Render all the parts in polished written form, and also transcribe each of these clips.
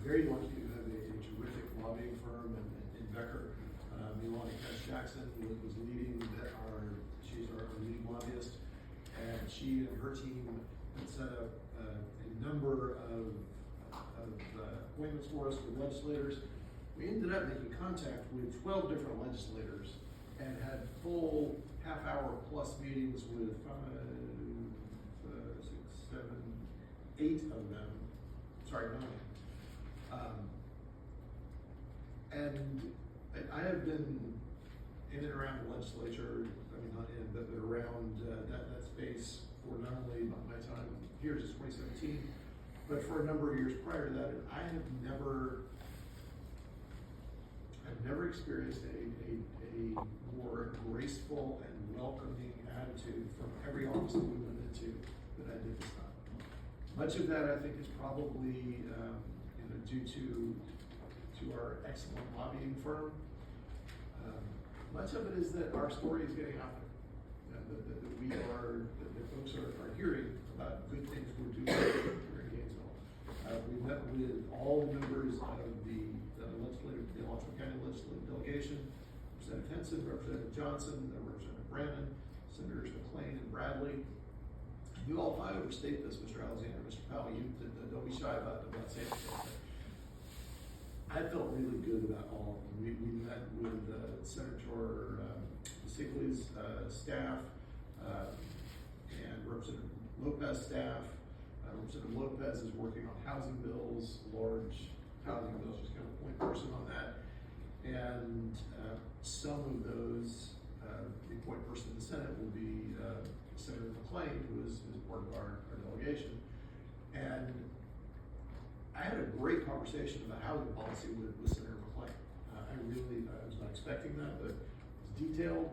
very lucky to have a terrific lobbying firm in Becker. Milani Cash-Jackson was leading she's our leading lobbyist, and she and her team had set up a number of appointments for us with legislators. We ended up making contact with 12 different legislators and had full half-hour plus meetings with 5, 6, 7, 8 of them. Sorry, 9. And I have been in and around the legislature, I mean not in, but around that space for not only my time here since 2017, but for a number of years prior to that. And I have never experienced a more graceful and welcoming attitude from every office that we went into than I did this time. Much of that, I think, is probably due to our excellent lobbying firm. Much of it is that our story is getting out there. That folks are hearing about good things we're doing here in Gainesville. We met with all the members of the Alachua County Legislative Delegation, Representative Henson, Representative Johnson, Representative Brandon, Senators McLean and Bradley. You all, if I overstate this, Mr. Alexander, Mr. Powell, you don't be shy about saying something. I felt really good about all of them. We met with Senator Bisigli's staff and Representative Lopez's staff. Representative Lopez is working on housing bills, large housing bills, just kind of point person on that. And some of those, the point person in the Senate will be Senator McLean, who is part of our delegation. And I had a great conversation about housing policy with Senator McLean. I was not expecting that, but it's detailed.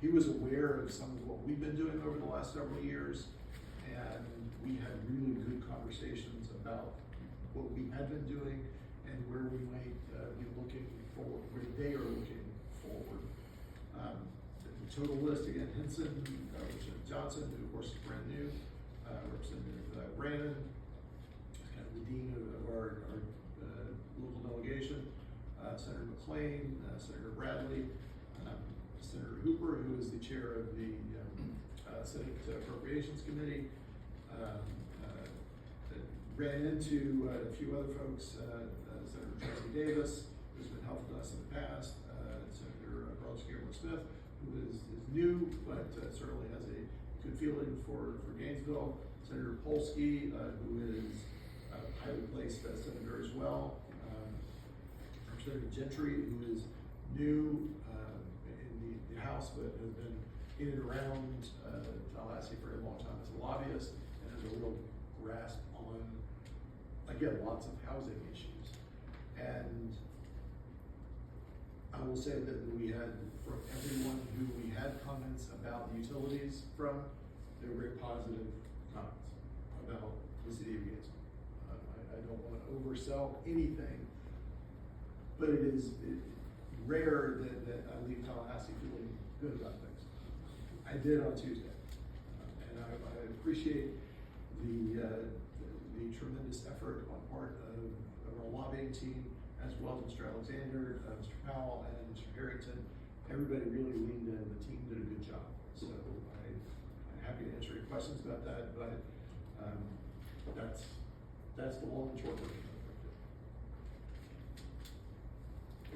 He was aware of some of what we've been doing over the last several years, and we had really good conversations about what we had been doing and where we might be looking forward, where they are looking forward. The total list again: Henson, Representative Johnson, who of course is brand new, Representative Brandon, kind of the dean of our local delegation, Senator McLean, Senator Bradley, Senator Hooper, who is the chair of the Senate Appropriations Committee. Ran into a few other folks, Senator Tracy Davis, who's been helping us in the past, Senator Carlos Guillermo Smith, who is new, but certainly has a good feeling for Gainesville, Senator Polsky, who is a highly placed senator as well, Representative Gentry, who is new in the House, but has been in and around Tallahassee for a long time as a lobbyist and has a real grasp on, again, lots of housing issues. And I will say that we had, from everyone who we had comments about the utilities from, they were very positive comments about the city of Gainesville. I don't want to oversell anything, but it is rare that I leave Tallahassee feeling good about things. I did on Tuesday, and I appreciate the tremendous effort on part of our lobbying team, as well as Mr. Alexander, Mr. Powell, and Mr. Harrington. Everybody really leaned in. The team did a good job. So I'm happy to answer any questions about that, but that's the long and short version of it.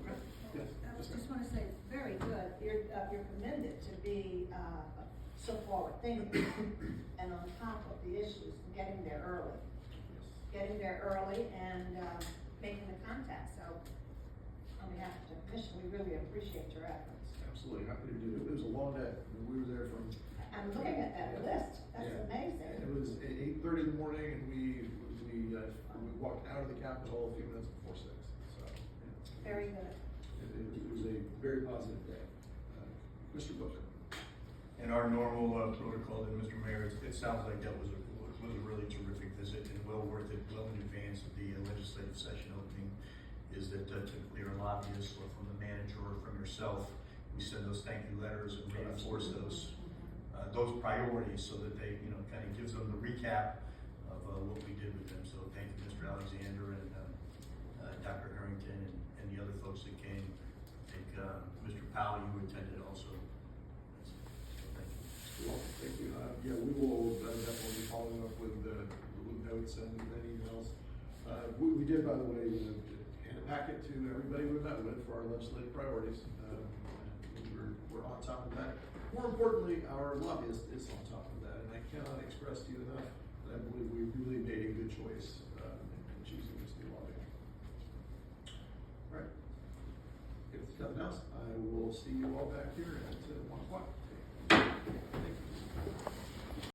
Okay. Yes. I just want to say, very good. You're commended to be so forward thinking and on top of the issues, getting there early. Yes. Getting there early and making the contact. So on behalf of the commission, we really appreciate your efforts. Absolutely, happy to do it. It was a long day. We were there from. I'm looking at that list. That's amazing. It was 8:30 in the morning, and we walked out of the Capitol a few minutes before 6. So yeah. Very good. It was a very positive day. Mr. Booker. In our normal protocol, then, Mr. Mayor, it sounds like that was a really terrific visit and well worth it, well in advance of the legislative session opening. Is that typically our lobbyists or from the manager or from yourself, we send those thank you letters and reinforce those priorities so that they, kind of gives them the recap what we did with them. So thank you, Mr. Alexander and Dr. Harrington and the other folks that came. I think Mr. Powell, you attended also. So thank you. Well, thank you. Yeah, we will definitely be following up with notes and emails. We did, by the way, hand a packet to everybody we met with for our legislative priorities. We're on top of that. More importantly, our lobbyist is on top of that, and I cannot express to you enough that I believe we really made a good choice in choosing this new lobbyist. All right. If there's nothing else, I will see you all back here at